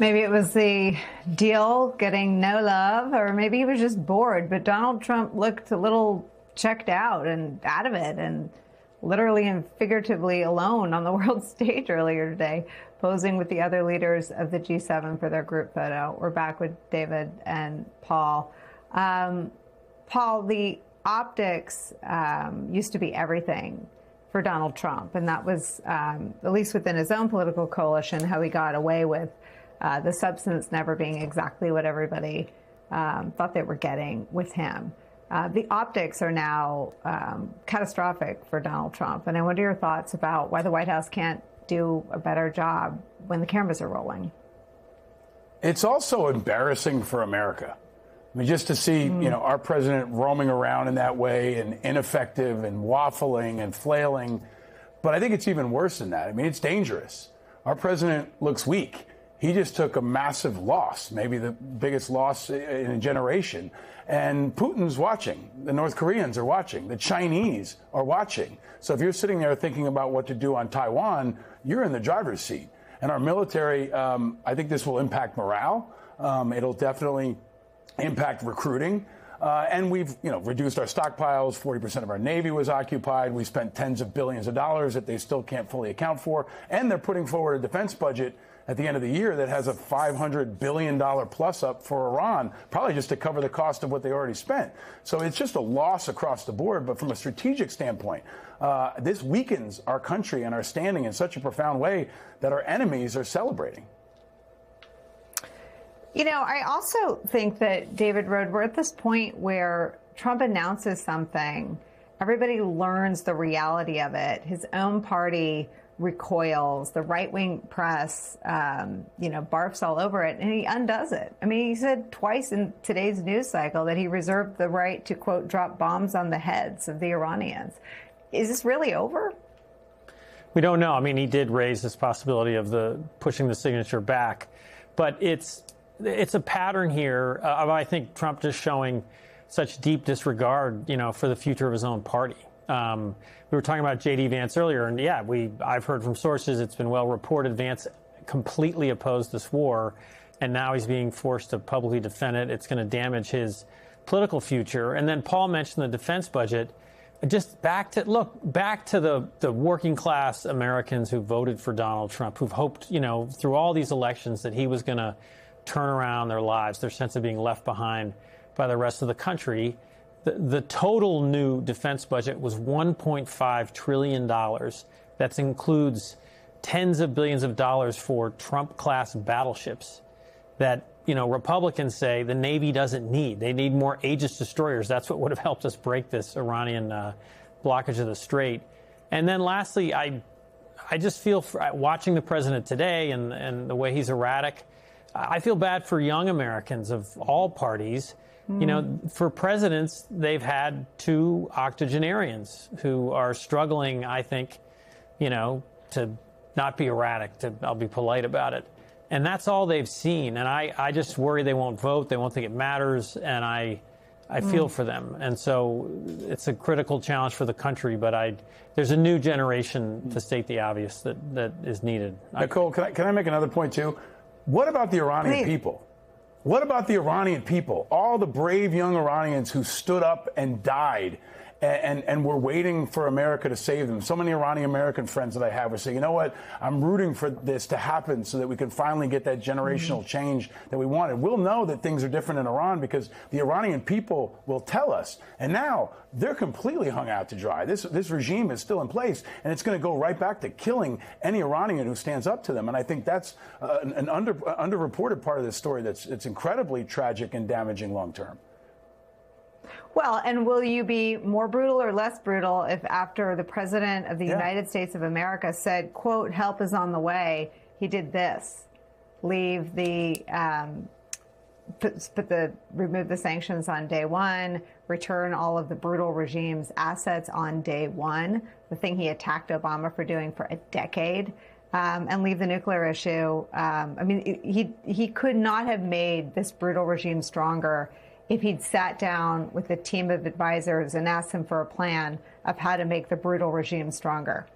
Maybe it was the deal getting no love, or maybe he was just bored. But Donald Trump looked a little checked out and out of it, and literally and figuratively alone on the world stage earlier today, posing with the other leaders of the G7 for their group photo. We're back with David and Paul. Paul, the optics used to be everything for Donald Trump, and that was, at least within his own political coalition, how he got away with the substance never being exactly what everybody thought they were getting with him. The optics are now catastrophic for Donald Trump, and I wonder your thoughts about why the White House can't do a better job when the cameras are rolling. It's also embarrassing for America. I mean, just to see, our president roaming around in that way and ineffective and waffling and flailing. But I think it's even worse than that. I mean, it's dangerous. Our president looks weak. He just took a massive loss, maybe the biggest loss in a generation. And Putin's watching. The North Koreans are watching. The Chinese are watching. So if you're sitting there thinking about what to do on Taiwan, you're in the driver's seat. And our military, I think this will impact morale. It'll definitely impact recruiting. And we've, reduced our stockpiles. 40% of our Navy was occupied. We spent tens of billions of dollars that they still can't fully account for. And they're putting forward a defense budget at the end of the year that has a $500 billion plus up for Iran, probably just to cover the cost of what they already spent. So it's just a loss across the board. But from a strategic standpoint, this weakens our country and our standing in such a profound way that our enemies are celebrating. I also think that, David Rohde, we're at this point where Trump announces something, everybody learns the reality of it. His own party recoils, the right-wing press, barfs all over it, and he undoes it. I mean, he said twice in today's news cycle that he reserved the right to, quote, drop bombs on the heads of the Iranians. Is this really over? We don't know. I mean, he did raise this possibility of pushing the signature back, but it's a pattern here of, I think, Trump just showing such deep disregard, for the future of his own party. We were talking about J.D. Vance earlier, and I've heard from sources, it's been well reported, Vance completely opposed this war, and now he's being forced to publicly defend it. It's going to damage his political future. And then Paul mentioned the defense budget. Just back to the working class Americans who voted for Donald Trump, who've hoped, through all these elections that he was going to turn around their lives, their sense of being left behind by the rest of the country. The total new defense budget was $1.5 trillion. That includes tens of billions of dollars for Trump-class battleships that, Republicans say the Navy doesn't need. They need more Aegis destroyers. That's what would have helped us break this Iranian blockage of the Strait. And then lastly, I just feel, watching the president today and the way he's erratic, I feel bad for young Americans of all parties. For presidents, they've had two octogenarians who are struggling, I think, to not be erratic, I'll be polite about it. And that's all they've seen. And I just worry they won't vote. They won't think it matters. And I feel for them. And so it's a critical challenge for the country. But there's a new generation, to state the obvious, that is needed. Nicole, can I make another point, too? What about the Iranian people? What about the Iranian people? All the brave young Iranians who stood up and died and were waiting for America to save them. So many Iranian American friends that I have are saying, you know what, I'm rooting for this to happen so that we can finally get that generational change that we wanted. We'll know that things are different in Iran because the Iranian people will tell us. And now they're completely hung out to dry. This regime is still in place, and it's going to go right back to killing any Iranian who stands up to them. And I think that's an underreported part of this story that's incredibly tragic and damaging long term. Well, and will you be more brutal or less brutal if after the president of the United States of America said, quote, help is on the way, he did this, leave the, remove the sanctions on day one, return all of the brutal regime's assets on day one, the thing he attacked Obama for doing for a decade, and leave the nuclear issue. I mean, he could not have made this brutal regime stronger if he'd sat down with a team of advisors and asked them for a plan of how to make the brutal regime stronger.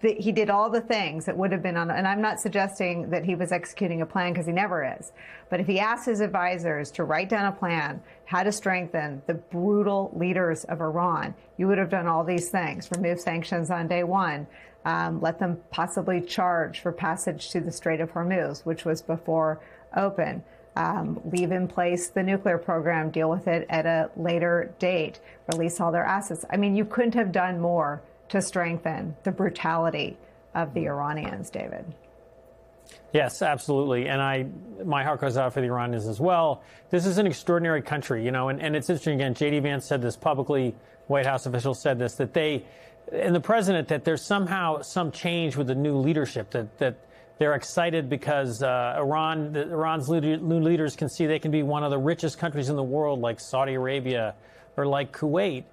he did all the things that would have been on, and I'm not suggesting that he was executing a plan because he never is, but if he asked his advisors to write down a plan how to strengthen the brutal leaders of Iran, you would have done all these things. Remove sanctions on day one, let them possibly charge for passage to the Strait of Hormuz, which was before open. Leave in place the nuclear program, deal with it at a later date, release all their assets. I mean, you couldn't have done more to strengthen the brutality of the Iranians, David. Yes, absolutely. And my heart goes out for the Iranians as well. This is an extraordinary country, you know, and it's interesting, again, J.D. Vance said this publicly, White House officials said this, that and the president, that there's somehow some change with the new leadership, that they're excited because Iran's new leaders can see they can be one of the richest countries in the world, like Saudi Arabia or like Kuwait.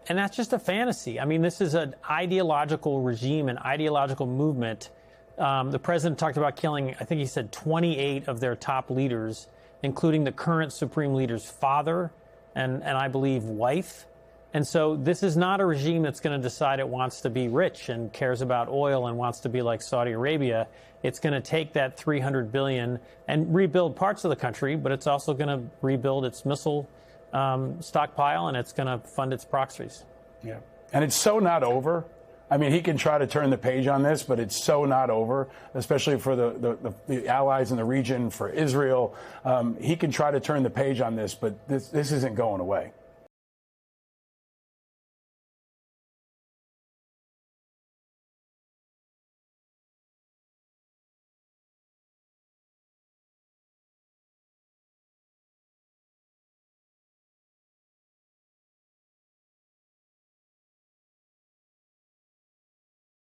And that's just a fantasy. I mean, this is an ideological regime, an ideological movement. The president talked about killing, I think he said 28 of their top leaders, including the current supreme leader's father and I believe wife. And so this is not a regime that's going to decide it wants to be rich and cares about oil and wants to be like Saudi Arabia. It's going to take that $300 billion and rebuild parts of the country, but it's also going to rebuild its missile stockpile, and it's going to fund its proxies. Yeah. And it's so not over. I mean, he can try to turn the page on this, but it's so not over, especially for the allies in the region, for Israel. He can try to turn the page on this, but this isn't going away.